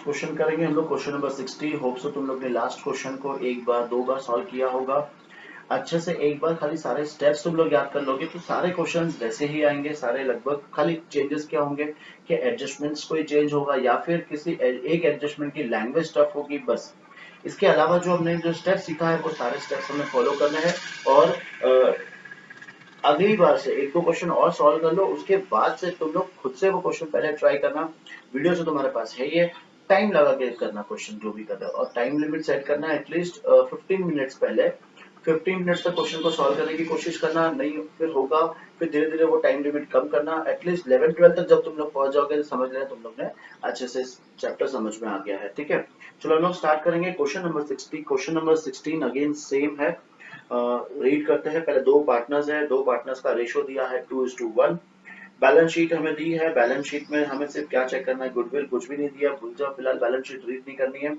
Next question करेंगे हम लोग, क्वेश्चन नंबर 60। होप सो तुम लोग ने लास्ट क्वेश्चन को एक बार दो बार सॉल्व किया होगा अच्छे से। एक बार खाली सारे स्टेप्स तुम लोग याद कर लोगे तो सारे क्वेश्चंस वैसे ही आएंगे सारे लगभग। खाली चेंजेस क्या होंगे कि एडजस्टमेंट्स कोई चेंज होगा या फिर किसी एक एडजस्टमेंट की लैंग्वेज टफ होगी, बस। इसके अलावा जो हमने जो स्टेप सीखा है वो सारे स्टेप्स हमें फॉलो करने हैं। और अगली बार से एक दो क्वेश्चन और सॉल्व कर लो, उसके बाद से तुम लोग खुद से वो क्वेश्चन पहले ट्राई करना। वीडियो से तुम्हारे पास है ये, टाइम लगा के करना क्वेश्चन जो भी कर रहे हो, और टाइम लिमिट सेट करना है एटलीस्ट 15 मिनट्स पहले। 15 मिनट्स तक क्वेश्चन को सॉल्व करने की कोशिश करना, नहीं फिर होगा फिर धीरे धीरे वो टाइम लिमिट कम करना। एटलीस्ट 11-12 तक जब तुम लोग पहुंच जाओगे तो समझ लेना तुम लोग ने अच्छे से चैप्टर समझ में आ गया है, ठीक है। चलो हम लोग स्टार्ट करेंगे question number 60। Question number 16 again same है। रीड करते हैं। पहले दो पार्टनर्स है, दो पार्टनर्स का रेशियो दिया है 2:1। बैलेंस शीट हमें दी है। बैलेंस शीट में हमें सिर्फ क्या चेक करना है, गुडविल कुछ भी नहीं दिया, भूल जाओ, फिलहाल बैलेंस शीट रीड नहीं करनी है।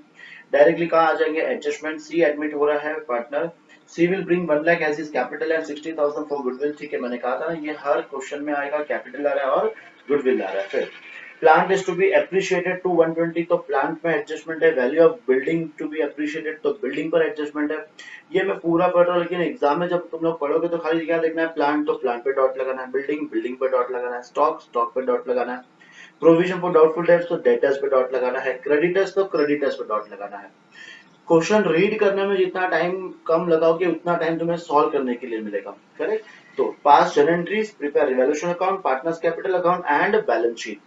डायरेक्टली कहाँ आ जाएंगे, एडजस्टमेंट। सी एडमिट हो रहा है partner, she will bring 1 lakh as is capital and 60,000 for goodwill. ठीक है, मैंने कहा था ना ये हर क्वेश्चन में आएगा, कैपिटल आ रहा है और गुडविल आ रहा है। फिर plant is to be appreciated to 120, तो प्लांट में एडजस्टमेंट है। Value of building to be appreciated, तो बिल्डिंग पर एडजस्टमेंट है। ये मैं पूरा पढ़ रहा हूँ, लेकिन एग्जाम में जब तुम लोग पढ़ोगे तो खाली क्या लिखना है, प्लांट तो प्लांट पे डॉट लगाना है, बिल्डिंग बिल्डिंग पे डॉट लगाना है, स्टॉक स्टॉक पे डॉट लगाना है, प्रोविजन फॉर डाउटफुल डेट्स तो डेटर्स पे डॉट लगाना है, क्रेडिटर्स तो क्रेडिटर्स पे डॉट लगाना है। क्वेश्चन रीड करने में जितना टाइम कम लगाओगे उतना टाइम तुम्हें सॉल्व करने के लिए मिलेगा, करेक्ट। तो पास journal entries, prepare revaluation account, partners capital account and balance sheet.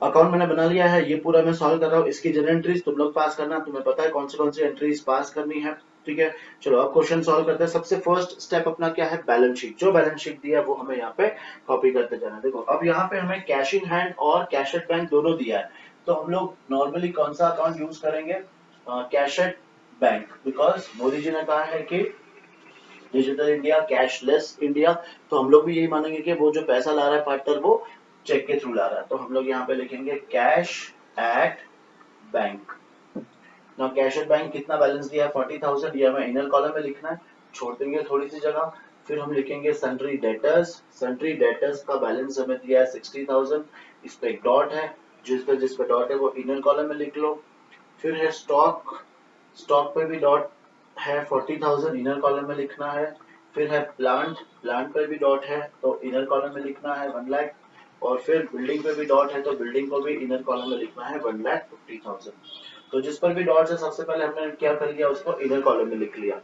Account मैंने बना लिया है, ये पूरा मैं सॉल्व कर रहा हूँ। इसकी जनरल एंट्रीज तुम लोग पास करना, तुम्हें पता है कौन सी एंट्रीज पास करनी है, ठीक है। चलो अब क्वेश्चन सॉल्व करते हैं। सबसे फर्स्ट स्टेप अपना क्या है, बैलेंस शीट। जो बैलेंस शीट दिया है वो हमें यहाँ पे कॉपी करते जाना। देखो अब यहाँ पे हमें कैश इन हैंड और कैश एट बैंक दोनों दिया है, तो हम लोग नॉर्मली कौन सा अकाउंट यूज करेंगे, cash at bank, because Modi ji ने कहा है कि डिजिटल इंडिया, कैशलेस इंडिया। तो हम लोग भी यही मानेंगे कि वो जो पैसा ला रहा है पार्टनर वो चेक के थ्रू ला रहा है। तो हम लोग यहाँ पे लिखेंगे कैश एट बैंक। ना कैश एट बैंक कितना बैलेंस दिया है 40,000, ये हमें इनर कॉलम में लिखना है, छोड़ देंगे थोड़ी सी जगह। फिर हम लिखेंगे सन्ड्री डेटर्स। सन्ड्री डेटर्स का बैलेंस हमें दिया है 60,000, इस पे एक डॉट है, जिस पे डॉट है वो इनर कॉलम में लिख लो। फिर है स्टॉक, स्टॉक पे भी डॉट है 40,000, इनर कॉलम में लिखना है। फिर है प्लांट, प्लांट पे भी डॉट है तो इनर कॉलम में लिखना है 1 लाख। और फिर बिल्डिंग पे भी डॉट है तो बिल्डिंग को भी इनर कॉलम में लिखना है 1,50,000। तो जिस पर भी डॉट है सबसे पहले हमने क्या कर लिया, उसको इनर कॉलम में लिख लिया।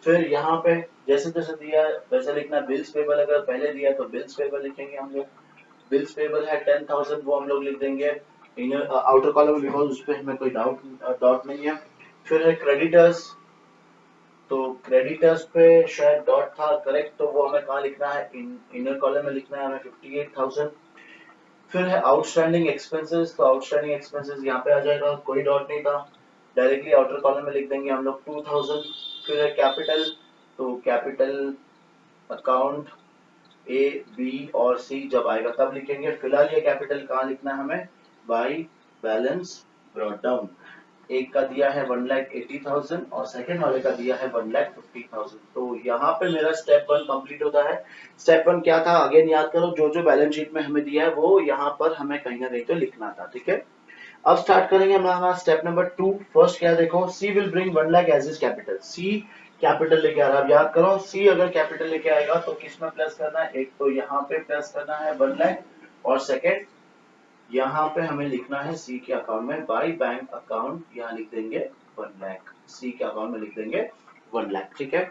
फिर यहाँ पे जैसे जैसे दिया है वैसे लिखना है। बिल्स पेबल अगर पहले दिया तो बिल्स पेबल लिखेंगे हम लोग। बिल्स पेबल है 10,000, वो हम लोग लिख देंगे इनर आउटर कॉलम, बिकॉज उस पर हमें कोई डॉट नहीं है। फिर है क्रेडिटर्स, तो क्रेडिटर्स पे शायद डॉट था, करेक्ट, तो वो हमें कहाँ लिखना है, इनर कॉलम में लिखना है हमें 58,000। फिर है आउटस्टैंडिंग एक्सपेंसेस, तो आउटस्टैंडिंग एक्सपेंसेस यहाँ पे आ जाएगा, कोई डॉट नहीं था, डायरेक्टली आउटर कॉलम में लिख देंगे हम लोग 2,000। फिर है कैपिटल, तो कैपिटल अकाउंट ए बी और सी जब आएगा तब लिखेंगे। फिलहाल ये कैपिटल कहाँ लिखना है हमें, बाई बैलेंस ब्रॉट डाउन। एक का दिया है 1,80,000 और सेकंड वाले का दिया है 1,50,000। तो यहाँ पे मेरा स्टेप 1 कंप्लीट होता है। स्टेप 1 क्या था, अगेन याद करो, जो जो बैलेंस शीट में हमें दिया है वो यहाँ पर हमें कहीं ना कहीं तो लिखना था, ठीक है। अब स्टार्ट करेंगे हमारा स्टेप नंबर 2। फर्स्ट क्या देखो, C will bring 1 lakh as is capital. C capital लेके आ रहा है, अब याद करो सी अगर कैपिटल लेके आएगा तो किस में प्लस करना है, एक तो यहाँ पे प्लस करना है 1 लाख, और सेकेंड यहाँ पे हमें लिखना है सी के अकाउंट में बाई बैंक अकाउंट, यहाँ लिख देंगे 1 लाख, सी के अकाउंट में लिख देंगे 1 लाख, ठीक है।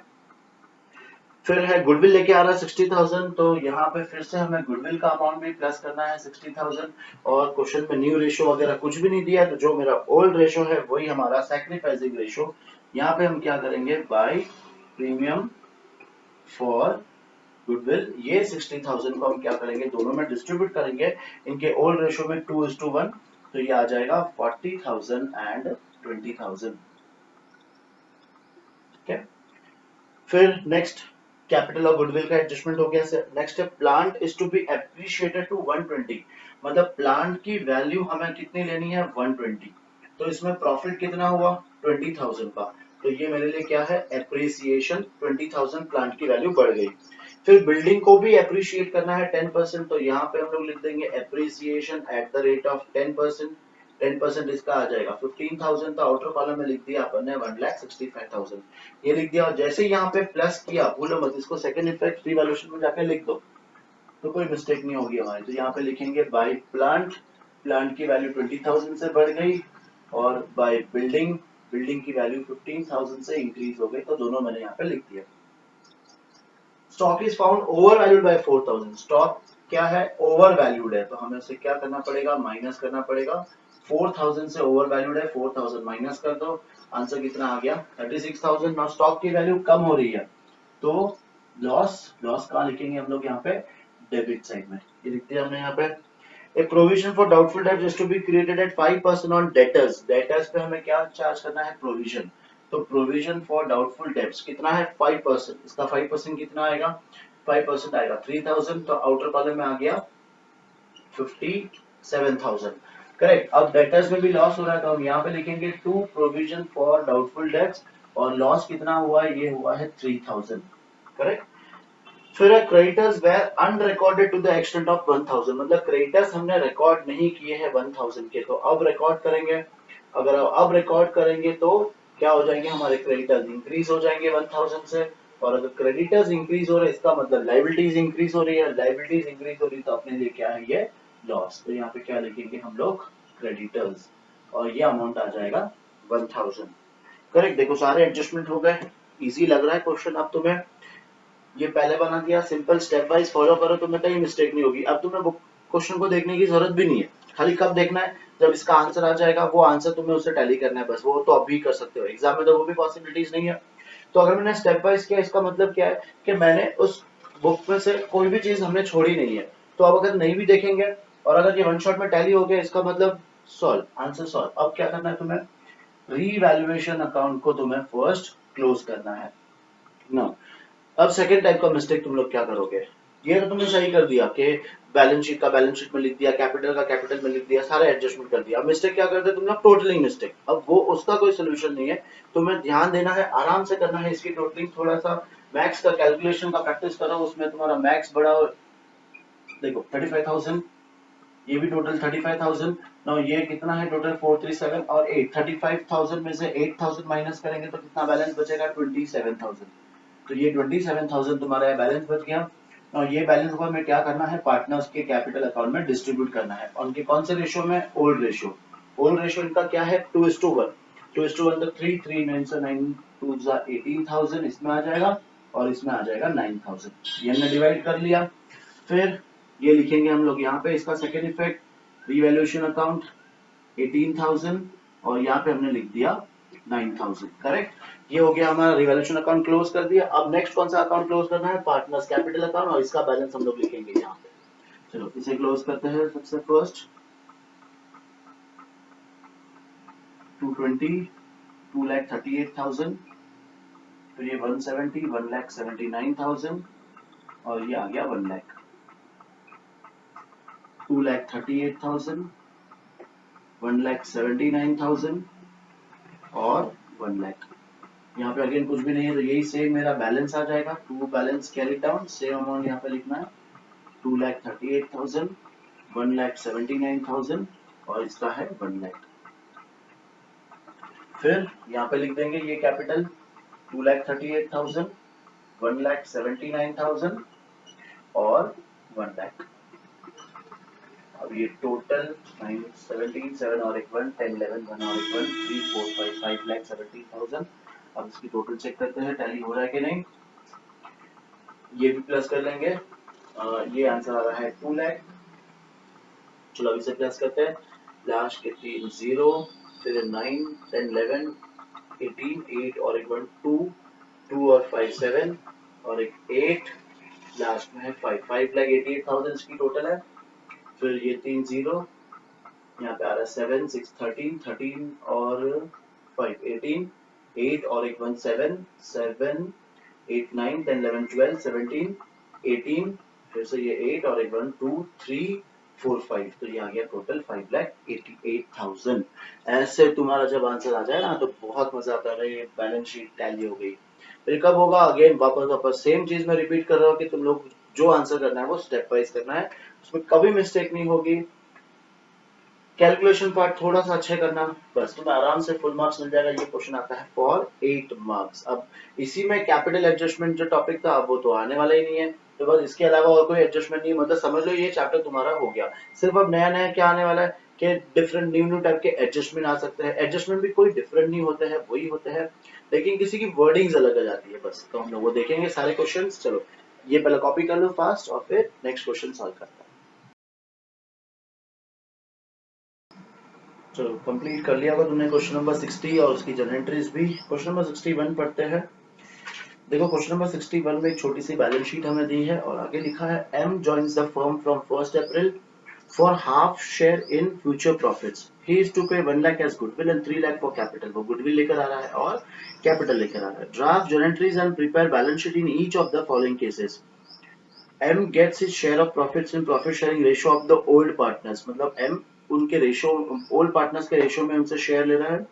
फिर है गुडविल लेके आ रहा है 60,000, तो यहाँ पे फिर से हमें गुडविल का अमाउंट भी प्लस करना है 60,000। और क्वेश्चन में न्यू रेशियो वगैरह कुछ भी नहीं दिया है, तो जो मेरा ओल्ड रेशियो है वही हमारा सैक्रिफाइसिंग रेशियो। यहाँ पे हम क्या करेंगे, बाई प्रीमियम फॉर गुडविल, ये 60,000 को हम क्या करेंगे, दोनों में डिस्ट्रीब्यूट करेंगे। इनके ओल्ड रेशियो में 2:1, तो ये आ जाएगा 40,000 एंड 20,000, ठीक है। फिर नेक्स्ट कैपिटल और गुडविल का एडजस्टमेंट हो गया। नेक्स्ट है plant is to be appreciated to 120, मतलब प्लांट की वैल्यू हमें कितनी लेनी है 120। तो इसमें प्रॉफिट कितना हुआ 20,000 का, तो ये मेरे लिए क्या है, एप्रिसिएशन, 20,000 प्लांट की वैल्यू बढ़ गई। फिर बिल्डिंग को भी एप्रिशिएट करना है 10%, तो यहाँ पे हम लोग लिख देंगे appreciation at the rate of 10%। 10% इसका आ जाएगा 15,000, तो आउटर कॉलम में लिख दिया अपन ने 1,65,000 ये लिख दिया। और जैसे यहाँ पे प्लस किया, भूलो मत इसको, सेकंड इफेक्ट रिवैल्यूएशन में जाके लिख दो तो कोई मिस्टेक नहीं होगी हमारी। तो यहाँ पे लिखेंगे बाय प्लांट, प्लांट की वैल्यू 20,000 से बढ़ गई, और बाय बिल्डिंग, बिल्डिंग की वैल्यू 15,000 से इंक्रीज हो गई, तो दोनों मैंने यहाँ पे लिख दिया। Stock is found over valued bye 4,000, stock क्या है, ओवर वैल्यूड है, तो हमें उसे क्या करना पड़ेगा, माइनस करना पड़ेगा। 4,000 से ओवर वैल्यूड है, 4,000 माइनस कर दो, आंसर कितना आ गया 36,000। नाउ स्टॉक की वैल्यू कम हो रही है, तो लॉस, लॉस कहाँ लिखेंगे हम लोग यहाँ पे, डेबिट साइड में, ये लिखते हैं हमने यहाँ पे। A provision for doubtful debts is to be created at 5% on debtors. Debtors पे हमें क्या चार्ज करना है, provision। तो provision for doubtful debts कितना है 5%, इसका 5% कितना आएगा, 5% आएगा 3,000, तो आउटर कॉलम में आ गया 57,000। करेक्ट। अब डेटर्स में भी लॉस हो रहा है, तो हम यहाँ पे लिखेंगे to provision for doubtful debts, और लॉस कितना हुआ है, ये हुआ है 3,000। करेक्ट। फिर creditors were unrecorded to the extent of 1,000, मतलब क्रेडिटर्स हमने रिकॉर्ड नहीं किए हैं 1,000 के, तो अब रिकॉर्ड करेंगे। अगर अब रिकॉर्ड करेंगे तो क्या हो जाएंगे, हमारे क्रेडिटर्स इंक्रीज हो जाएंगे 1,000 से। और अगर क्रेडिटर्स इंक्रीज हो रहे हैं, इसका मतलब लाइबिलिटीज इंक्रीज हो रही है, लाइबिलिटीज इंक्रीज हो रही है, तो अपने लिए क्या है, ये लॉस। तो यहाँ पे क्या लिखेंगे हम लोग, क्रेडिटर्स, और ये अमाउंट आ जाएगा 1,000। करेक्ट। देखो सारे एडजस्टमेंट हो गए, इजी लग रहा है क्वेश्चन अब तुम्हें, ये पहले बना दिया, सिंपल स्टेप वाइज फॉलो करो, तुम्हें कहीं मिस्टेक नहीं होगी। अब तुम्हें क्वेश्चन को देखने की जरूरत भी नहीं है, खाली कब देखना है, जब इसका आंसर आ जाएगा, वो आंसर तुम्हें उससे टैली करना है बस, वो तो अभी कर सकते हो, एग्जाम में तो वो भी पॉसिबिलिटीज नहीं है। तो अगर मैंने स्टेप वाइज किया, इसका मतलब क्या है कि मैंने उस बुक में से कोई भी चीज हमने छोड़ी नहीं है। तो अब अगर नहीं भी देखेंगे और अगर ये वन शॉट में टैली हो गया, इसका मतलब सॉल्व, आंसर सॉल्व। अब क्या करना है तुम्हें, रीवैल्यूएशन अकाउंट को तुम्हें फर्स्ट क्लोज करना है ना। अब सेकंड टाइप का मिस्टेक तुम लोग क्या करोगे, ये तो तुमने सही कर दिया कि बैलेंस शीट का बैलेंस शीट में लिख दिया, कैपिटल का कैपिटल में लिख दिया, सारे एडजस्टमेंट कर दिया। अब मिस्टेक क्या करते तुम लोग, टोटलिंग मिस्टेक। अब वो उसका कोई सोल्यूशन नहीं है, तुम्हें ध्यान देना है, आराम से करना है इसकी टोटलिंग। थोड़ा सा मैक्स का कैलकुलेशन का प्रैक्टिस करो, उसमें तुम्हारा मैक्स बड़ा। देखो 35,000, ये भी टोटल 35,000। नाउ ये कितना है टोटल, 437 और 8, 35,000 में से 8,000 माइनस करेंगे तो कितना बैलेंस बचेगा, 27,000। तो ये 27,000 तुम्हारा बैलेंस बच गया। और ये बैलेंस को हमें क्या करना है, पार्टनर्स के कैपिटल अकाउंट में डिस्ट्रीब्यूट करना है। उनके कौन से रेशियो में, ओल्ड रेशियो। ओल्ड रेशियो इनका क्या है, 2:1। 2:1 तो 3, 3 9 से 9 2 18,000 इसमें आ जाएगा, और इसमें आ जाएगा 9,000। ये हमने डिवाइड कर लिया। फिर ये लिखेंगे हम लोग यहाँ पे, इसका सेकेंड इफेक्ट रिवैल्यूएशन अकाउंट 18,000, और यहाँ पे हमने लिख दिया 9,000। करेक्ट। ये हो गया हमारा रिवैल्यूएशन अकाउंट क्लोज कर दिया। अब नेक्स्ट कौन सा अकाउंट क्लोज करना है, पार्टनर्स कैपिटल अकाउंट, और इसका बैलेंस हम लोग लिखेंगे यहाँ पे। चलो इसे क्लोज करते हैं। सबसे फर्स्ट 220, 2,38,000, फिर ये 170, 1,79,000, और ये आ गया 1 लाख। 2,38,000, 1,79,000 और 1 लाख। यहाँ पे अगेन कुछ भी नहीं है, तो यही सेम मेरा बैलेंस आ जाएगा। To balance carry down, same amount यहाँ पे लिखना है, 2,38,000, 1,79,000, और इसका है 1 लाख। फिर यहाँ पे लिख देंगे ये कैपिटल 2,38,000, 1,79,000 और 1 लाख। अब ये टोटल 9, 17, 7 और एक 1, 10, 11, 1 और एक 1, 3, 4, 5, 5,70,000। अब इसकी टोटल चेक करते हैं टैली हो रहा है कि नहीं। ये भी प्लस कर लेंगे। ये आंसर आ रहा है 2 लाख। चलो अभी से प्लस करते हैं। लास्ट के 3 0, फिर 9, 10, 11, 18, 8 और एक 1, 2, 2 और 5 7 और एक 8, लास्ट में है 5, 5,88,000 इसकी टोटल है। फिर ये 3 0, यहाँ पे आ रहा है 7, 6, 13, 13 और 5, 18, 8 और एक 1, 7, 7, 8, 9, 10, 11, 12, 17, 18, फिर से ये 8 और एक 1, 2, 3, 4, 5, तो ये आ गया टोटल 5,88,000। ऐसे तुम्हारा जब आंसर आ जाए ना, तो बहुत मजा आता है, ये बैलेंस शीट टैली हो गई। फिर कब होगा, अगेन वापस सेम चीज में रिपीट कर रहा हूँ कि तुम लोग जो आंसर करना है वो स्टेप वाइज करना है, उसमें कभी मिस्टेक नहीं होगी। कैलकुलेशन पार्ट थोड़ा सा अच्छा करना, बस तुम्हें आराम से फुल मार्क्स मिल जाएगा। ये क्वेश्चन आता है फॉर 8 मार्क्स। अब इसी में कैपिटल एडजस्टमेंट जो टॉपिक था अब वो तो आने वाला ही नहीं है, तो बस इसके अलावा और कोई एडजस्टमेंट नहीं है, मतलब समझ लो ये चैप्टर तुम्हारा हो गया। सिर्फ अब नया नया क्या आने वाला है कि डिफरेंट न्यू न्यू टाइप के एडजस्टमेंट आ सकते हैं। एडजस्टमेंट भी कोई डिफरेंट नहीं होते हैं, वही होते हैं, लेकिन किसी की वर्डिंग्स अलग आ जाती है बस। तो हम लोग वो देखेंगे सारे क्वेश्चन। चलो ये पहले कॉपी कर लो फास्ट और फिर नेक्स्ट क्वेश्चन सॉल्व करते हैं। चलो कंप्लीट कर लिया होगा तुमने क्वेश्चन नंबर 60 और उसकी जनरल एंट्रीज भी। क्वेश्चन नंबर 61 पढ़ते हैं। देखो क्वेश्चन नंबर 61 में एक छोटी सी बैलेंस शीट हमें दी है और आगे लिखा है M joins the firm from 1st April for half share in future profits. He is to pay 1 lakh as goodwill and 3 lakh for capital. वो गुडविल लेकर आ रहा है और कैपिटल लेकर आ रहा है। Draft general entries and prepare balance sheet in each of the following cases. M gets his share of profits in profit sharing ratio of the old partners। मतलब M उनके रेशियो, ओल्ड पार्टनर्स के ratio में उनसे share ले रहा है।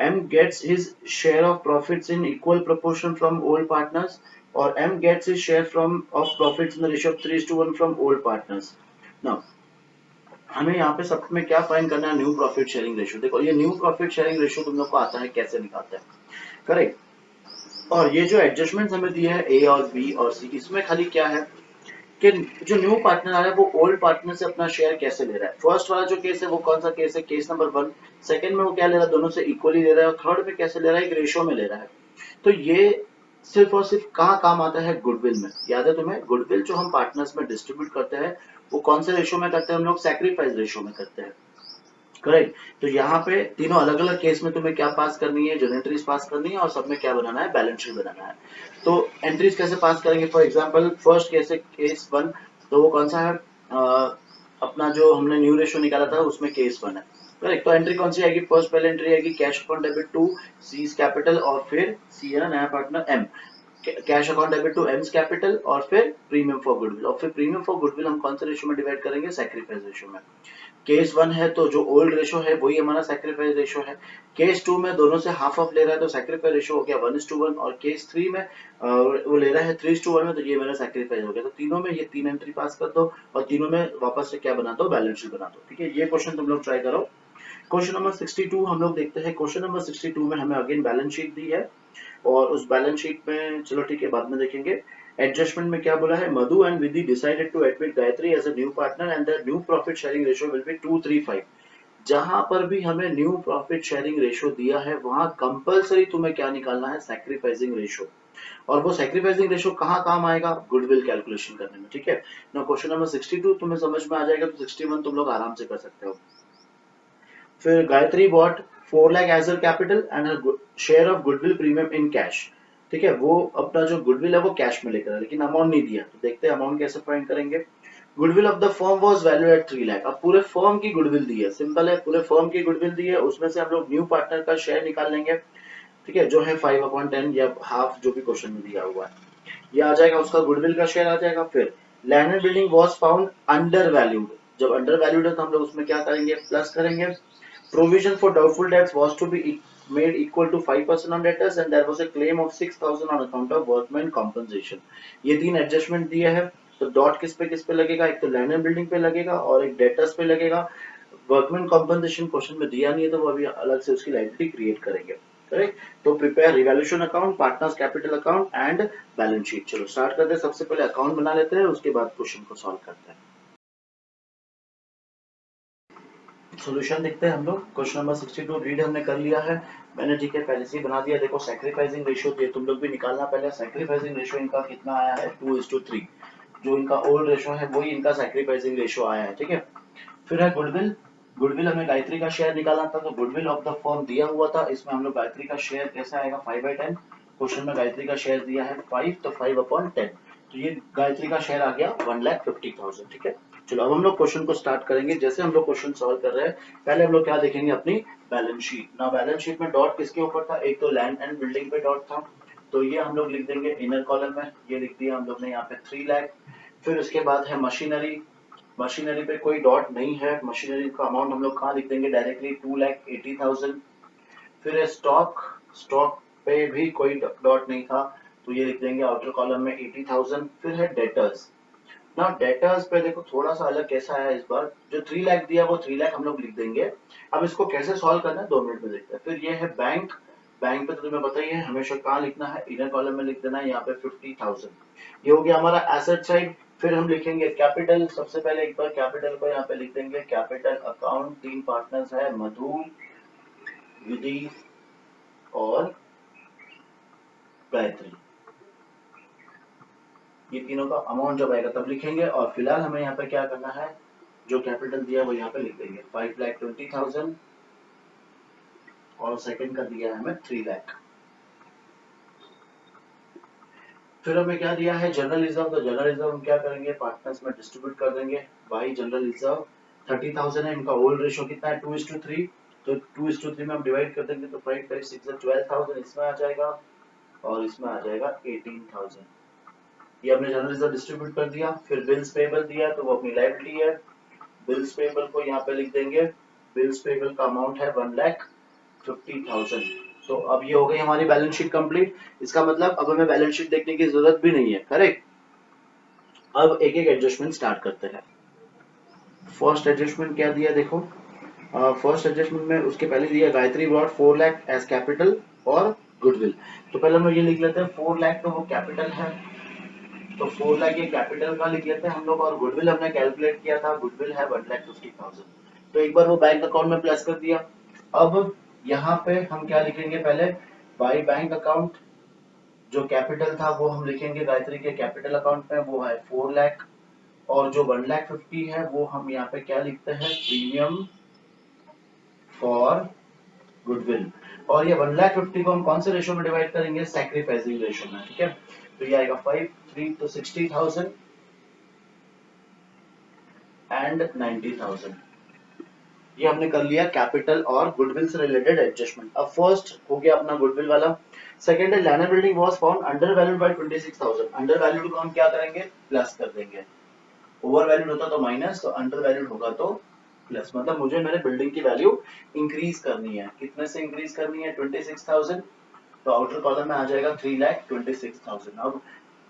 M gets his share of profits in equal proportion from old partners और M gets his share from of profits in the ratio of 3:1 from old partners। Now हमें यहाँ पे सब में क्या फाइंड करना है, न्यू प्रॉफिट शेयरिंग रेशियो। देखो ये न्यू प्रॉफिट शेयरिंग रेशियो तुम लोग को आता है कैसे निकालते हैं, करेक्ट। और ये जो एडजस्टमेंट हमें दिए है ए और बी और सी, इसमें खाली क्या है कि जो न्यू पार्टनर आ रहा है वो ओल्ड पार्टनर से अपना शेयर कैसे ले रहा है। फर्स्ट वाला जो केस है वो कौन सा केस है, केस नंबर 1। सेकंड में वो क्या ले रहा है, दोनों से इक्वली ले रहा है। और थर्ड में कैसे ले रहा है, एक रेशियो में ले रहा है। तो ये सिर्फ और सिर्फ कहाँ काम आता है, गुडविल में। याद है तुम्हें, गुडविल जो हम पार्टनर्स में डिस्ट्रीब्यूट करते हैं वो कौन से रेशियो में करते हैं हम लोग, सैक्रिफाइस रेशियो में करते हैं, करेक्ट। तो यहाँ पे तीनों अलग अलग केस में तुम्हें क्या पास करनी है, जनरल एंट्रीज पास करनी है और सब में क्या बनाना है, बैलेंस शीट बनाना है। तो एंट्रीज कैसे पास करेंगे, फॉर एग्जांपल फर्स्ट केस है केस 1। तो वो कौन सा है, अपना जो हमने न्यू रेशियो निकाला था उसमें केस 1 है, करेक्ट। तो एंट्री कौन सी आएगी, फर्स्ट पहले एंट्री आएगी cash account debit to C's capital और फिर सी है नया partner M, cash account debit to M's capital और फिर प्रीमियम फॉर गुडविल। और फिर प्रीमियम फॉर गुडविल हम कौन से रेशियो में डिवाइड करेंगे, सैक्रिफाइस रेशियो में। केस 1 है तो जो ओल्ड रेशो है वही हमारा सैक्रिफाइस रेशो है। केस 2 में दोनों से हाफ ऑफ ले रहा है तो सैक्रिफाइस रेशो हो गया 1:1। और केस 3 में वो ले रहा है 3:1 में, तो ये मेरा सैक्रिफाइस हो गया। तो तीनों में ये तीन एंट्री पास कर दो और तीनों में वापस से क्या बना दो, बैलेंस शीट बना दो। ठीक है, ये क्वेश्चन तुम लोग ट्राई करो। क्वेश्चन नंबर 62 हम लोग देखते हैं। क्वेश्चन नंबर 62 में हमें अगेन बैलेंस शीट दी है और उस बैलेंस शीट में चलो ठीक है बाद में देखेंगे। एडजस्टमेंट में क्या बोला है, Madhu and Vidhi decided to admit Gayatri as a new partner and the new profit sharing ratio will be 2:3:5। जहां पर भी हमें न्यू प्रॉफिट शेयरिंग रेशियो दिया है वहां कंपलसरी तुम्हें क्या निकालना है, सैक्रिफाइसिंग रेशियो। और वो सैक्रिफाइसिंग रेशियो कहाँ काम आएगा, गुडविल कैलकुलेशन करने में। ठीक है ना, क्वेश्चन नंबर 62 तुम्हें समझ में आ जाएगा तो 61 तुम लोग आराम से कर सकते हो। फिर Gayatri bought 4 lakh as her capital and her share of goodwill premium in cash. ठीक है, वो अपना जो गुडविल है वो कैश में लेकर, लेकिन अमाउंट नहीं दिया। तो देखते हैं अमाउंट कैसे फाइंड करेंगे। Goodwill of the firm was value at 3 lakh. अब पूरे फर्म की गुडविल दी है, सिंपल है, पूरे फर्म की गुडविल दी है, उसमें से हम लोग न्यू पार्टनर का शेयर निकाल लेंगे। ठीक है, जो है 5/10 या हाफ जो भी क्वेश्चन में दिया हुआ है ये आ जाएगा, उसका गुडविल का शेयर आ जाएगा। फिर land and building was found under valued. जब अंडर वैल्यूड है तो हम लोग उसमें क्या करेंगे, प्लस करेंगे। Provision for doubtful debts was to be made equal to 5% on debtors and there was a claim of 6,000 on account of workman compensation। ये तीन एडजस्टमेंट दिए हैं तो डॉट किस पे लगेगा, एक तो लैंड एंड बिल्डिंग पे लगेगा और एक डेटर्स पे लगेगा। वर्कमैन कॉम्पनसेशन क्वेश्चन में दिया नहीं है तो वो अभी अलग से उसकी लायबिलिटी क्रिएट करेंगे, करेक्ट। तो prepare revaluation account, partners capital account and balance sheet. चलो स्टार्ट करते हैं, सबसे पहले अकाउंट बना लेते हैं उसके बाद क्वेश्चन को सॉल्व करते हैं। सॉल्यूशन देखते हैं हम लोग। क्वेश्चन नंबर 62 रीड हमने कर लिया है मैंने, ठीक है, पहले से ही बना दिया। देखो सैक्रिफाइसिंग रेशियो ये तुम लोग भी निकालना पहले। सैक्रिफाइसिंग रेशियो इनका कितना आया है, 2:3। जो इनका ओल्ड रेशियो है वही इनका सैक्रिफाइसिंग रेशियो आया है। ठीक है, फिर है गुडविल। गुडविल हमें गायत्री का शेयर निकालना था तो गुडविल ऑफ द फर्म दिया हुआ था, इसमें हम लोग गायत्री का शेयर कैसा आएगा, 5/10। क्वेश्चन में गायत्री का शेयर दिया है 5 तो 5/10। तो ये गायत्री का शेयर आ गया 1,50,000। ठीक है, चलो अब हम लोग क्वेश्चन को स्टार्ट करेंगे। जैसे हम लोग क्वेश्चन सॉल्व कर रहे हैं पहले हम लोग क्या देखेंगे, अपनी बैलेंस शीट ना। बैलेंस शीट में डॉट किसके ऊपर था, एक तो लैंड एंड बिल्डिंग पे डॉट था तो ये हम लोग लिख देंगे इनर कॉलम में, ये लिख दिया हम लोग ने यहाँ पे 3 लाख। फिर उसके बाद है मशीनरी। मशीनरी पे कोई डॉट नहीं है, मशीनरी का अमाउंट हम लोग कहाँ लिख देंगे, डायरेक्टली 2,80,000। फिर है स्टॉक। स्टॉक पे भी कोई डॉट नहीं था तो ये लिख देंगे आउटर कॉलम में 80,000। फिर है डेटर्स। ना डेटर्स पे देखो थोड़ा सा अलग कैसा है इस बार, जो 3 लाख दिया वो 3 लाख हम लोग लिख देंगे। अब इसको कैसे सॉल्व करना है 2 मिनट में देखते हैं। फिर ये है बैंक, बैंक पे तो तुम्हें पता ही है हमेशा कहाँ लिखना है, इनर कॉलम में लिख देना है यहाँ पे 50,000। ये हो गया हमारा एसेट साइड। फिर हम लिखेंगे कैपिटल, सबसे पहले एक बार कैपिटल को यहाँ पे लिख देंगे, कैपिटल अकाउंट 3 पार्टनर्स है, मधु, विधि और गायत्री। ये तीनों का अमाउंट जब आएगा तब लिखेंगे। और फिलहाल हमें यहाँ पे क्या करना है, जो कैपिटल दिया है वो यहाँ पे लिख देंगे 5,20,000 और सेकंड का दिया है हमें 3 लाख। फिर हमें क्या दिया है जनरल रिजर्व, तो जनरल रिजर्व हम क्या करेंगे पार्टनर्स में डिस्ट्रीब्यूट कर देंगे बाई जनरल रिजर्व 30,000 है, इनका ओल्ड रेशो कितना है 2:3, तो 2:3 में हम डिवाइड कर देंगे तो 5 5 6 12,000 इसमें आ जाएगा और इसमें आ जाएगा 18,000। ये हमने जनरल रिजर्व डिस्ट्रीब्यूट कर दिया। फिर बिल्स पेबल दिया तो वो अपनी लायबिलिटी है, बिल्स पेबल को यहाँ पे लिख देंगे, बिल्स पेबल का अमाउंट है 1,50,000। तो अब ये हो गई हमारी बैलेंस शीट कंप्लीट। इसका मतलब अब हमें बैलेंस शीट देखने की जरूरत भी नहीं है, करेक्ट। अब एक एक एडजस्टमेंट स्टार्ट करते हैं। फर्स्ट एडजस्टमेंट क्या दिया देखो, फर्स्ट एडजस्टमेंट में उसके पहले दिया Gayatri brought 4 lakh as capital और गुडविल। तो पहले हम लोग ये लिख लेते हैं 4 लाख तो वो कैपिटल है, तो 4 लाख ये कैपिटल का लिख लेते हैं हम लोग, और गुडविल हमने कैलकुलेट किया था, गुडविल है 1,50,000। तो एक बार वो बैंक अकाउंट में प्लस कर दिया। अब यहाँ पे हम क्या लिखेंगे पहले, बाई बैंक अकाउंट जो कैपिटल था वो हम लिखेंगे गायत्री के कैपिटल अकाउंट में, वो है 4 लाख, और जो 1,50,000 है वो हम यहाँ पे क्या लिखते हैं प्रीमियम फॉर गुडविल। और ये 1,50,000 को हम कौन से रेशो में डिवाइड करेंगे, सैक्रिफाइसिंग रेशो में, ठीक है। तो ये आएगा 5 3 तो 60,000 एंड 90,000। ये हमने कर लिया कैपिटल और गुडविल से रिलेटेड एडजस्टमेंट। अब फर्स्ट हो गया अपना गुडविल वाला। सेकंड है land building was found under valued bye 26,000। Under valued को हम क्या करेंगे प्लस कर देंगे, ओवर वैल्यूड होता तो माइनस, तो अंडर वैल्यूड होगा तो प्लस। मतलब मुझे मेरे बिल्डिंग की वैल्यू इंक्रीज करनी है, कितने से इंक्रीज करनी है 26,000, तो आउटर कॉलम में आ जाएगा 3,26,000। अब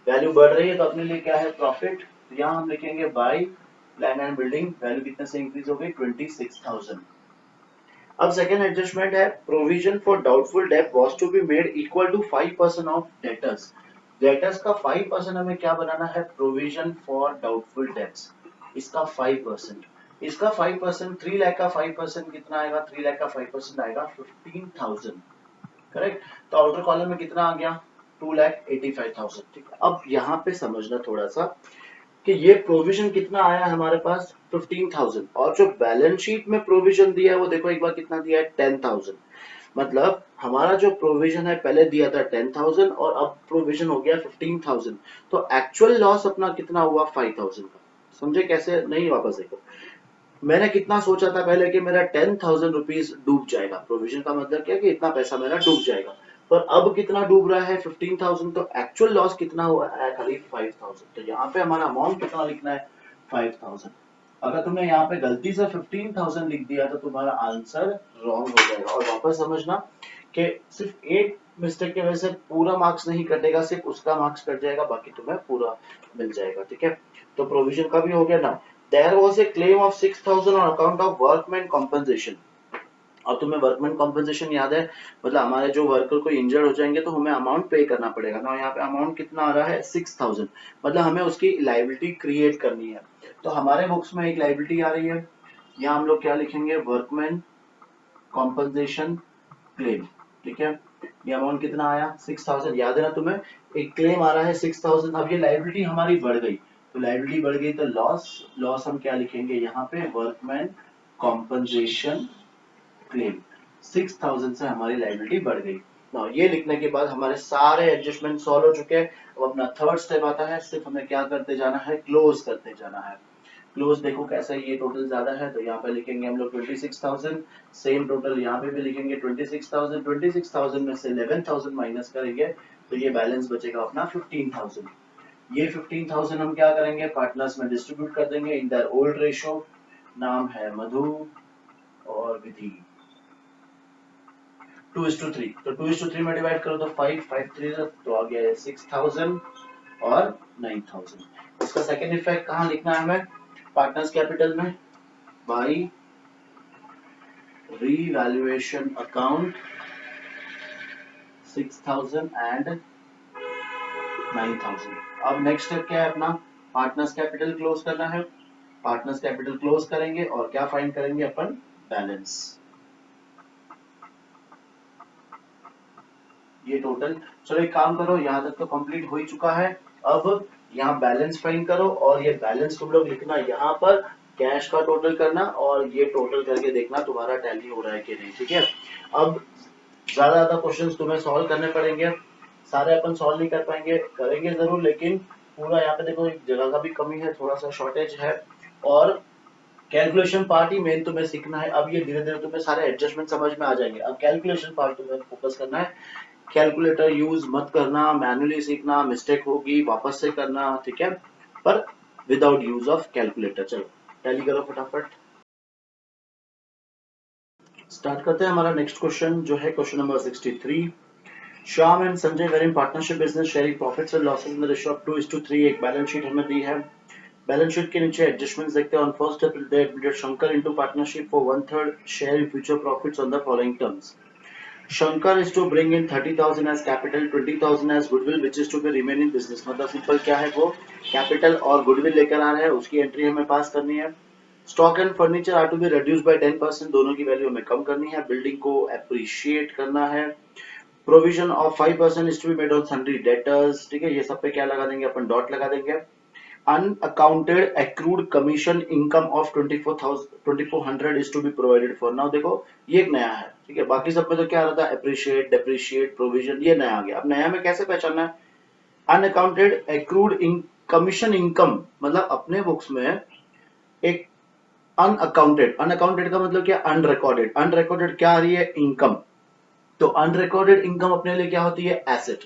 वैल्यू बढ़ रही है तो अपने लिए क्या है प्रॉफिट, तो यहाँ हम लिखेंगे by land and building, value कितने से इंक्रीज हो गई 26,000। अब सेकंड एडजस्टमेंट है provision for doubtful debt was to be made equal to 5% of debtors. Debtors का 5% हमें क्या बनाना है, प्रोविजन फॉर डाउटफुल डेट्स, इसका 5%। इसका 5%, 3 लाख का 5% कितना आएगा, 3 लाख का 5% आएगा 15,000, करेक्ट। तो आउटर कॉलम में कितना आ गया 2,85,000, ठीक है। अब यहाँ पे समझना थोड़ा सा कि ये प्रोविजन कितना आया हमारे पास 15,000, और जो बैलेंस शीट में प्रोविजन दिया है वो देखो एक बार कितना दिया है 10,000। मतलब हमारा जो प्रोविजन है पहले दिया था 10,000 और अब प्रोविजन हो गया 15,000, तो एक्चुअल लॉस अपना कितना हुआ 5,000 का। समझे कैसे, नहीं वापस देखो, मैंने कितना सोचा था पहले कि मेरा 10,000 रुपीज डूब जाएगा, प्रोविजन का मतलब क्या कि इतना पैसा मेरा डूब जाएगा, पर अब कितना डूब रहा है 15,000, तो एक्चुअल लॉस कितना हुआ है खाली 5,000। तो यहाँ पे हमारा अमाउंट कितना लिखना है 5,000। अगर तुमने यहाँ पे गलती से 15,000 लिख दिया तो तुम्हारा आंसर रॉन्ग हो जाएगा। और वापस समझना कि सिर्फ एक मिस्टेक की वजह से पूरा मार्क्स नहीं कटेगा, सिर्फ उसका मार्क्स कट जाएगा, बाकी तुम्हें पूरा मिल जाएगा, ठीक है। तो प्रोविजन का भी हो गया ना। There was a claim of 6,000 on account of workman compensation। और तुम्हें वर्कमैन कॉम्पेंसेशन याद है, मतलब हमारे जो वर्कर को इंजर्ड हो जाएंगे तो हमें अमाउंट पे करना पड़ेगा ना, यहाँ पे अमाउंट कितना आ रहा है 6,000, मतलब हमें उसकी लाइबिलिटी क्रिएट करनी है। तो हमारे बुक्स में एक लाइबिलिटी आ रही है, यहाँ हम लोग क्या लिखेंगे वर्कमैन कॉम्पेंसेशन क्लेम, ठीक है। ये अमाउंट कितना आया 6,000, याद है ना तुम्हें, एक क्लेम आ रहा है 6,000। अब ये लाइबिलिटी हमारी बढ़ गई, तो लाइबिलिटी बढ़ गई तो लॉस, लॉस हम क्या लिखेंगे यहाँ पे वर्कमैन कॉम्पेंसेशन क्लेम, 6,000 से हमारी लाइबिलिटी बढ़ गई। ना ये लिखने के बाद हमारे सारे एडजस्टमेंट सॉल्व हो चुके हैं। अब अपना थर्ड स्टेप आता है, सिर्फ हमें क्या करते जाना है क्लोज करते जाना है। क्लोज देखो कैसा है, ये टोटल ज्यादा है तो यहाँ पे लिखेंगे हम लोग 26,000, सेम टोटल यहाँ पे भी लिखेंगे 26,000, 26,000 में से 11,000 माइनस करेंगे तो ये बैलेंस बचेगा अपना 15,000। ये 15,000 हम क्या करेंगे पार्टनर्स में डिस्ट्रीब्यूट कर देंगे इन देयर ओल्ड रेशो, नाम है मधु और विधि, 2:3, तो 2:3 में डिवाइड करो तो 5 5 3 तो आ गया 6,000 और 9,000। इसका सेकेंड इफेक्ट कहाँ लिखना है हमें, पार्टनर्स कैपिटल में, बाई रीवैल्यूएशन अकाउंट 6000 एंड 9000। अब नेक्स्ट स्टेप क्या है अपना, पार्टनर्स कैपिटल क्लोज करना है। पार्टनर्स कैपिटल क्लोज करेंगे और क्या फाइंड करेंगे अपन, बैलेंस। ये टोटल, चलो एक काम करो, यहाँ तक तो कंप्लीट हो ही चुका है। अब यहाँ बैलेंस फाइंड करो और ये बैलेंस तुम लोग लिखना यहाँ पर, कैश का टोटल करना और ये टोटल करके देखना तुम्हारा टैली हो रहा है कि नहीं, ठीक है। अब ज्यादा क्वेश्चंस तुम्हें सॉल्व करने पड़ेंगे, सारे अपन सॉल्व नहीं कर पाएंगे, करेंगे जरूर, लेकिन पूरा यहाँ पे देखो एक जगह का भी कमी है, थोड़ा सा शॉर्टेज है, और कैलकुलेशन पार्ट ही मेन तुम्हें सीखना है। अब ये धीरे धीरे तुम्हें सारे एडजस्टमेंट समझ में आ जाएंगे, अब कैलकुलेशन पार्ट तुम्हें फोकस करना है। कैलकुलेटर यूज मत करना, मैन्युअली सीखना, मिस्टेक होगी वापस से करना, ठीक है, पर विदाउट यूज ऑफ कैलकुलेटर। चलो टैली करो फटाफट, स्टार्ट करते हैं। हमारा नेक्स्ट क्वेश्चन जो है question number 63। Shyam and Sanjay were in partnership business sharing profits and losses in the ratio of 2:3। एक बैलेंस शीट हमें दी है, बैलेंस शीट के नीचे एडजस्टमेंट्स देखते हैं। On first April they admitted Shankar into partnership for 1/3 share in future profits on the following terms. Shankar is to bring in 30,000 as capital, 20,000 as goodwill, which is to be remain in business। मतलब simple क्या है, वो capital और goodwill लेकर आ रहा है, उसकी एंट्री हमें पास करनी है। Stock and furniture are to be reduce by 10%, दोनों की वैल्यू हमें कम करनी है। बिल्डिंग को एप्रिशिएट करना है। Provision of 5% is to be made on sundry debtors, ठीक है, ये सब पे क्या लगा देंगे अपन, डॉट लगा देंगे। Unaccounted accrued commission income of 2400 is to be provided for. Now देखो ये एक नया है, ठीक है, बाकी सब में तो क्या रहता है, अप्रिशिएट, डेप्रिशिएट, प्रोविजन, ये नया आ गया। अब नया में कैसे पहचानना है, अनअकाउंटेड एक्रूड कमीशन इनकम, मतलब अपने बुक्स में एक अनअकाउंटेड, अनअकाउंटेड का मतलब क्या, अनरिकॉर्डेड, अनरिकॉर्डेड क्या आ रही है, इनकम। तो अनरिकॉर्डेड इनकम अपने लिए क्या होती है, एसेट।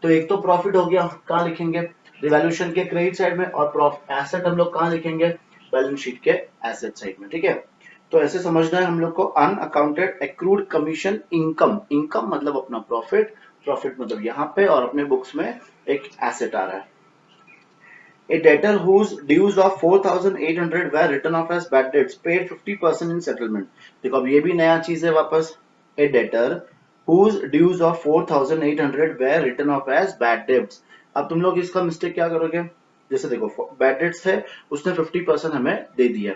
तो एक तो प्रॉफिट हो गया, कहां लिखेंगे, रिवैल्यूएशन के क्रेडिट साइड में, और एसेट हम लोग कहां लिखेंगे, बैलेंस शीट के एसेट साइड में, ठीक है। तो ऐसे समझना है हम लोग को, unaccounted accrued commission income, income मतलब अपना प्रॉफिट, प्रॉफिट मतलब यहाँ पे, और अपने बुक्स में एक एसेट आ रहा है। A debtor whose dues of 4,800 were written off as bad debts paid 50% in settlement। देखो अब ये भी नया चीज है वापस। A debtor whose dues of 4,800 were written off as bad debts। अब तुम लोग इसका मिस्टेक क्या करोगे, जैसे देखो बैड डेट्स है, उसने 50% हमें दे दिया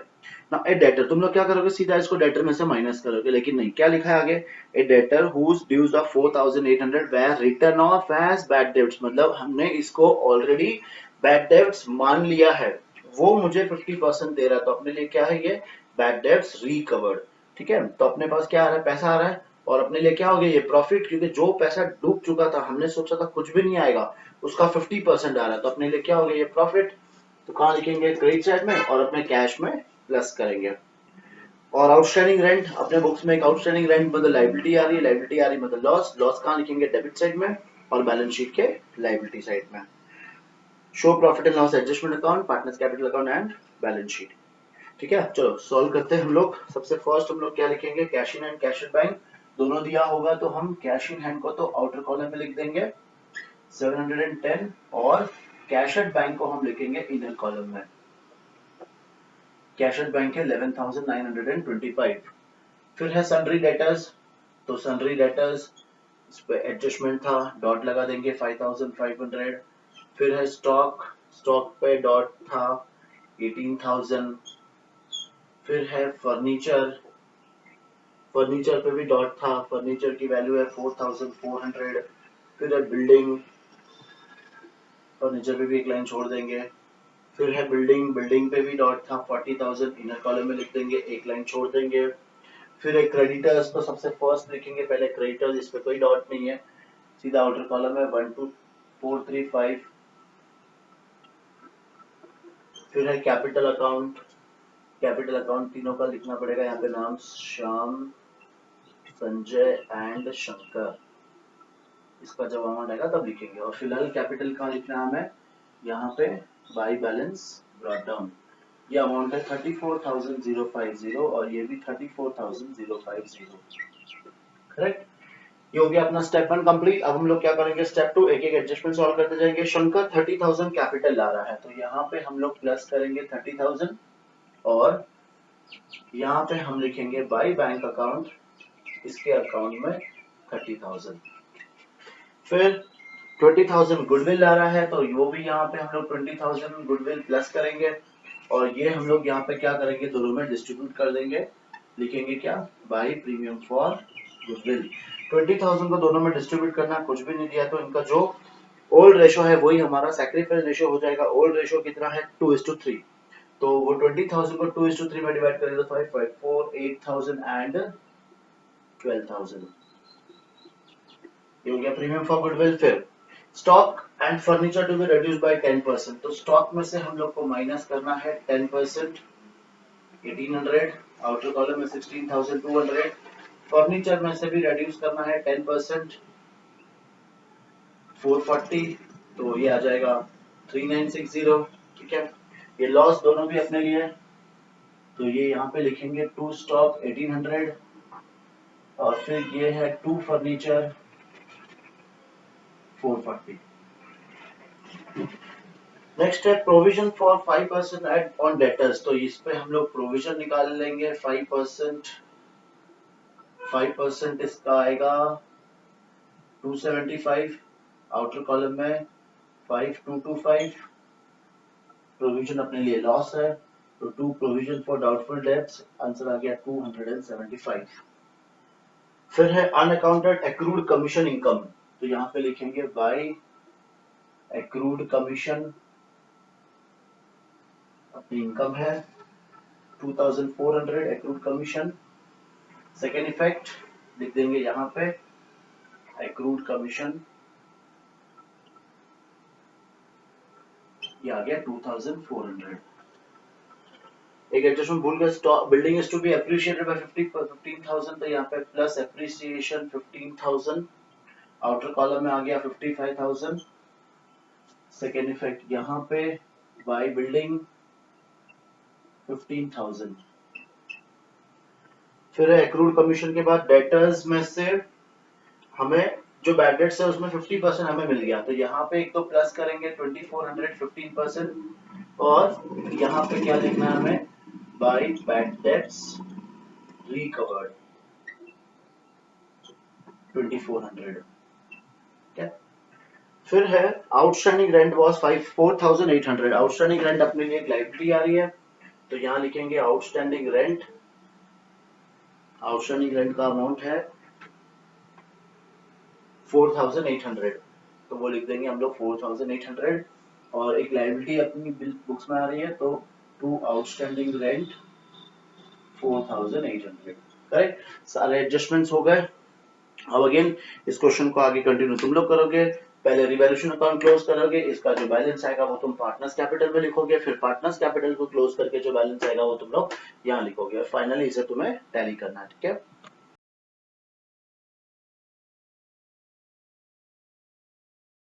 ना। ए डेटर तुम लोग क्या करोगे, सीधा इसको डेटर में से माइनस करोगे, लेकिन नहीं, क्या लिखा है आगे, a debtor whose dues of 4,800 were written off as bad debts, मतलब हमने इसको ऑलरेडी बैड डेब्ट्स मान लिया है, वो मुझे 50% दे रहा है, तो अपने लिए क्या है ये, बैड डेब्ट्स रिकवर्ड, ठीक है। तो अपने पास क्या आ रहा है, पैसा आ रहा है, और अपने लिए क्या हो गया, ये प्रॉफिट, क्योंकि जो पैसा डूब चुका था, हमने सोचा था कुछ भी नहीं आएगा, उसका 50% आ रहा है, तो अपने लिए क्या हो गया, ये प्रॉफिट। तो कहां लिखेंगे, क्रेडिट साइड में, और अपने कैश में प्लस करेंगे। और आउटस्टैंडिंग रेंट, अपने बुक्स में एक आउटस्टैंडिंग रेंट मतलब लाइबिलिटी आ रही है, लाइबिलिटी आ रही मतलब लॉस, लॉस कहां लिखेंगे, डेबिट साइड में, और बैलेंस शीट के लाइबिलिटी साइड में। Show profit and loss adjustment account, partners capital account and balance sheet, ठीक है। चलो सॉल्व करते हैं हम लोग। सबसे फर्स्ट हम लोग क्या लिखेंगे, cash in and cash at bank, दोनों दिया होगा तो हम कैश इन हैंड को तो आउटर कॉलम में लिख देंगे 710, और कैश एट बैंक को हम लिखेंगे इनर कॉलम में। कैश एट बैंक है 11,925। फिर है सन्ड्री डेटर्स, तो सन्ड्री डेटर्स इस पे एडजस्टमेंट था, डॉट लगा देंगे 5,500। फिर है स्टॉक, स्टॉक पे डॉट था 18,000। फिर है फर्नीचर, फर्नीचर पे भी डॉट था, फर्नीचर की वैल्यू है 4,400। फिर है बिल्डिंग, फर्नीचर पे भी एक लाइन छोड़ देंगे। फिर है बिल्डिंग, बिल्डिंग पे भी डॉट था 40,000, इनर कॉलम में लिख देंगे, एक लाइन छोड़ देंगे। फिर है क्रेडिटर्स, तो सबसे फर्स्ट लिखेंगे पहले क्रेडिटर्स, इस पे कोई डॉट नहीं है, सीधा आउटर कॉलम है 12435। फिर है कैपिटल अकाउंट, कैपिटल अकाउंट तीनों का लिखना पड़ेगा यहाँ पे, नाम श्याम, संजय एंड शंकर, इसका जब अमाउंट आएगा तब लिखेंगे। और फिलहाल कैपिटल कहाँ लिखना है हमें, यहाँ पे बाई बैलेंस ब्रॉट डाउन, ये अमाउंट है 34,050, और ये भी 34,050, करेक्ट। ये हो गया अपना स्टेप 1 कंप्लीट। अब हम लोग क्या करेंगे, स्टेप 2 एक एक एडजस्टमेंट सॉल्व करते जाएंगे। शंकर 30,000 कैपिटल ला रहा है, तो यहाँ पे हम लोग प्लस करेंगे 30,000 और यहाँ पे हम लिखेंगे बाय बैंक अकाउंट, इसके अकाउंट में 30,000। फिर 20,000 गुडविल ला रहा है, तो वो भी यहाँ पे हम लोग 20,000 गुडविल प्लस करेंगे और ये हम लोग यहाँ पे क्या करेंगे, दोनों में डिस्ट्रीब्यूट कर देंगे। लिखेंगे क्या, बाय प्रीमियम फॉर गुडविल। 20,000 को दोनों में डिस्ट्रीब्यूट करना, कुछ भी नहीं दिया तो इनका जो ओल्ड रेशो है वही हमारा सैक्रिफाइस रेशो हो जाएगा। ओल्ड रेशो कितना है, 2:3। तो वो 20,000 को 2:3 में डिवाइड करेंगे तो 5, 5, 4, 8,000 एंड 12,000। ये हो गया प्रीमियम फॉर गुडविल। फिर stock and furniture to be reduced by 10%, तो स्टॉक में से हम लोग को माइनस करना है 10%, 1800, आउटर कॉलम में 16,200। फर्नीचर में से भी रिड्यूस करना है 10%, 440, तो ये आ जाएगा 3960। ठीक है, ये लॉस दोनों भी अपने लिए, तो ये यहाँ पे लिखेंगे टू स्टॉक 1800 और फिर ये है टू फर्नीचर 440। नेक्स्ट है provision for 5% at on debtors, तो इस पे हम लोग प्रोविजन निकाल लेंगे 5%। 5% इसका आएगा 275, आउटर कॉलम में 5225। प्रोविजन अपने लिए लॉस है, तो to provision for doubtful debts, answer आ गया 275। फिर है अनअकाउंटेड एक्रूड कमीशन इनकम, तो यहाँ पे लिखेंगे बाय एक्रूड कमीशन, अपनी इनकम है 2,400 एक्रूड कमीशन। सेकेंड इफेक्ट लिख देंगे यहाँ पे एक्रूड कमीशन, ये आ गया 2,400। एक एडजस्टमेंट भूल गए, stock building is to be appreciated by 15,000, तो यहाँ पे प्लस एप्रिसिएशन 15,000, आउटर कॉलम में आ गया 55,000। सेकेंड इफेक्ट यहाँ पे बाय बिल्डिंग 15,000। फिर एक्रूड कमीशन के बाद डेटर्स में से हमें जो बैड डेट्स है उसमें 50% हमें मिल गया, तो यहाँ पे एक तो प्लस करेंगे 2400 15%, और यहाँ पे क्या लिखना है हमें, बाय बैड डेट्स रिकवर्ड 2400। ठीक है, फिर है outstanding rent was 4,800। Outstanding rent अपने लिए एक लायबिलिटी आ रही है, तो यहाँ लिखेंगे आउटस्टैंडिंग रेंट। आउटस्टैंडिंग रेंट का अमाउंट है 4,800, तो वो लिख देंगे हम लोग 4,800, और एक लायबिलिटी अपनी बिल बुक्स में आ रही है, तो टू आउटस्टैंडिंग रेंट 4,800। करेक्ट, सारे एडजस्टमेंट्स हो गए। अब अगेन इस क्वेश्चन को आगे कंटिन्यू तुम लोग करोगे। पहले रिवैल्यूएशन अकाउंट क्लोज करोगे, इसका जो बैलेंस आएगा वो तुम पार्टनर्स कैपिटल में लिखोगे, फिर पार्टनर्स कैपिटल को क्लोज करके जो बैलेंस आएगा वो तुम लोग यहाँ लिखोगे, और फाइनली इसे तुम्हें टैली करना है। ठीक है,